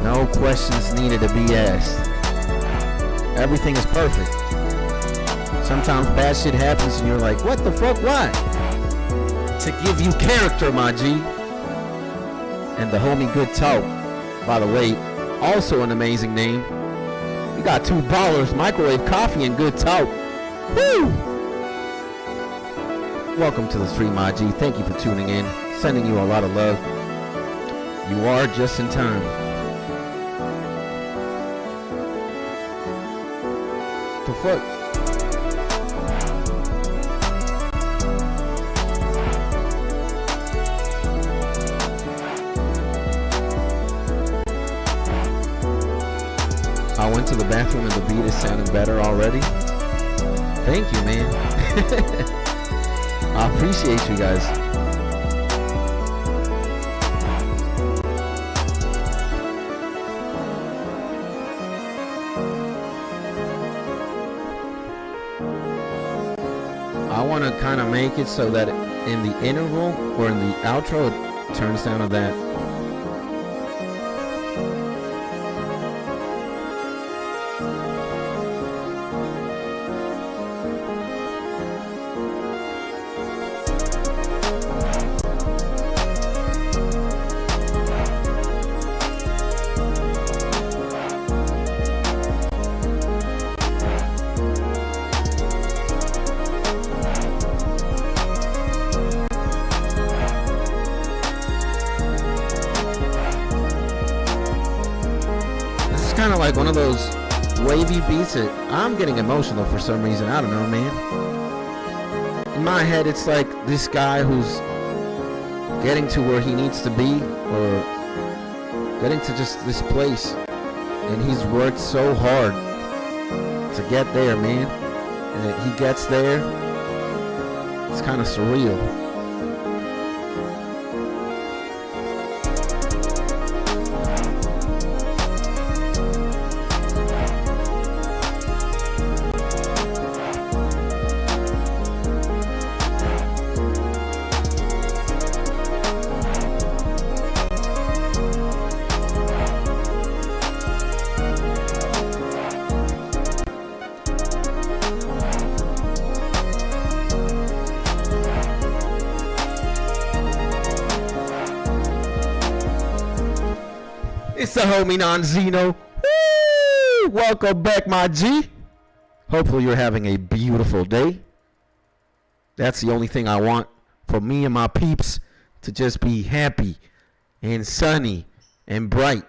No questions needed to be asked. Everything is perfect. Sometimes bad shit happens and you're like, what the fuck, why? To give you character, my G. And the homie Good Talk, by the way, also an amazing name. You got 2 ballers, Microwave Coffee and Good Talk. Woo! Welcome to the stream, my G. Thank you for tuning in. Sending you a lot of love. You are just in time. The fuck? I went to the bathroom and the beat is sounding better already. Thank you, man. I appreciate you guys. I want to kind of make it so that in the interval or in the outro it turns down to that. Like one of those wavy beats that I'm getting emotional for some reason. I don't know, man. In my head, it's like this guy who's getting to where he needs to be, or getting to just this place, and he's worked so hard to get there, man. And he gets there, it's kind of surreal. It's the homie non-Zeno. Woo! Welcome back, my G. Hopefully you're having a beautiful day. That's the only thing I want for me and my peeps, to just be happy and sunny and bright.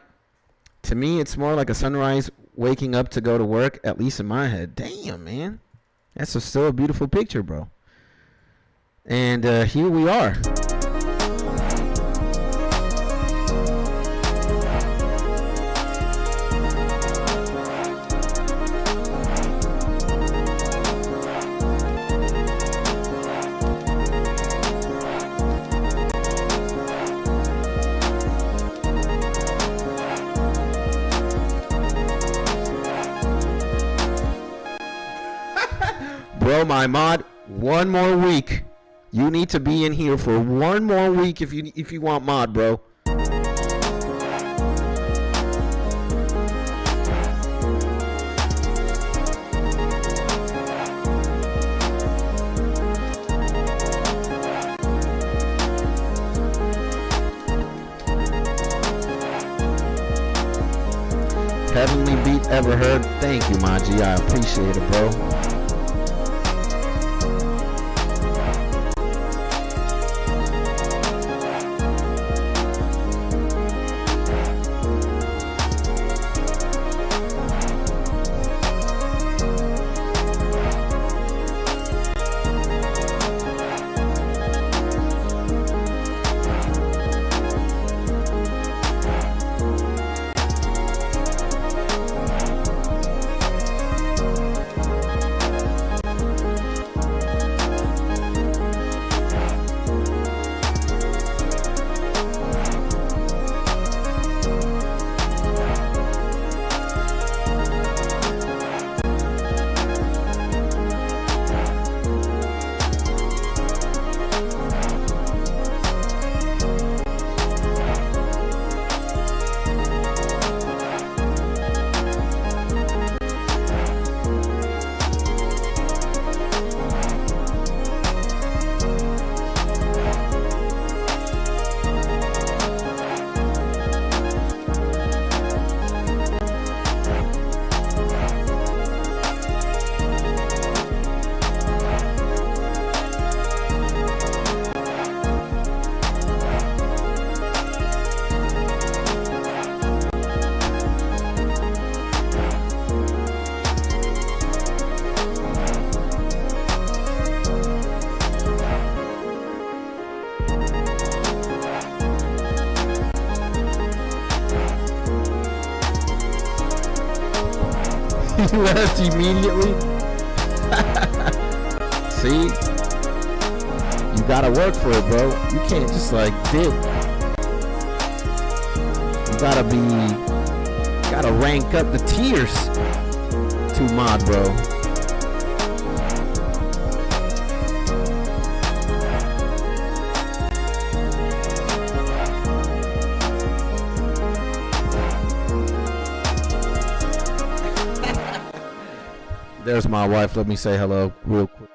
To me, it's more like a sunrise waking up to go to work, at least in my head. Damn, man. That's still a beautiful picture, bro. And here we are. Bro, my mod, one more week. You need to be in here for one more week if you want mod, bro. Heavenly beat ever heard. Thank you, my G. I appreciate it, bro. He left immediately. See? You gotta work for it, bro. You can't just like dip. You gotta rank up the tiers to mod, bro. There's my wife. Let me say hello real quick.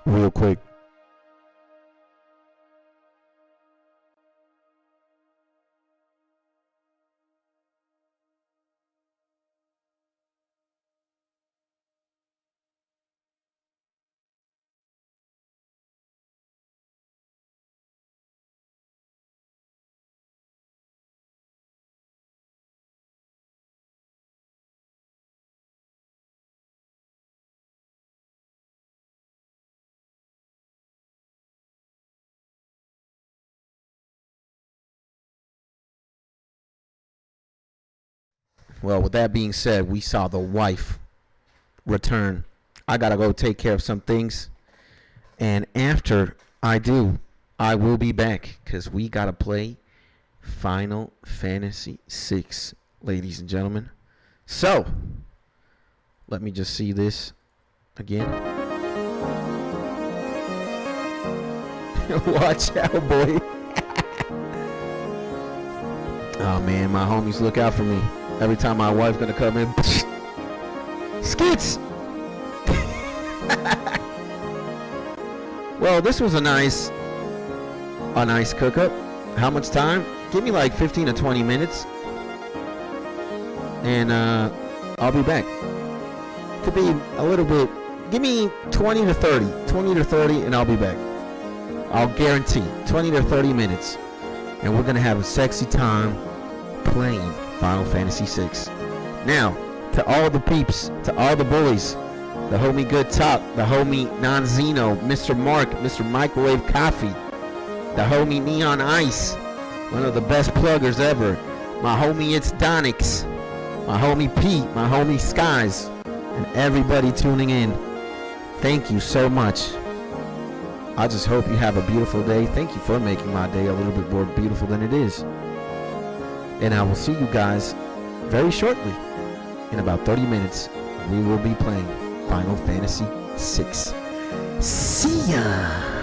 Real quick. Well, with that being said, we saw the wife return. I gotta go take care of some things. And after I do, I will be back, because we gotta play Final Fantasy VI, ladies and gentlemen. So, let me just see this again. Watch out, boy. Oh man, my homies look out for me. Every time my wife gonna come in, skits. Well, this was a nice cook up. How much time? Give me like 15 to 20 minutes. and I'll be back. Could be a little bit. Give me 20 to 30, and I'll be back. I'll guarantee 20 to 30 minutes, and we're gonna have a sexy time playing Final Fantasy VI. Now, to all the peeps, to all the bullies, the homie Good Top, the homie Non-Zeno, Mr. Mark, Mr. Microwave Coffee, the homie Neon Ice, one of the best pluggers ever, my homie It's Donix, my homie Pete, my homie Skies, and everybody tuning in. Thank you so much. I just hope you have a beautiful day. Thank you for making my day a little bit more beautiful than it is. And I will see you guys very shortly. In about 30 minutes, we will be playing Final Fantasy VI. See ya!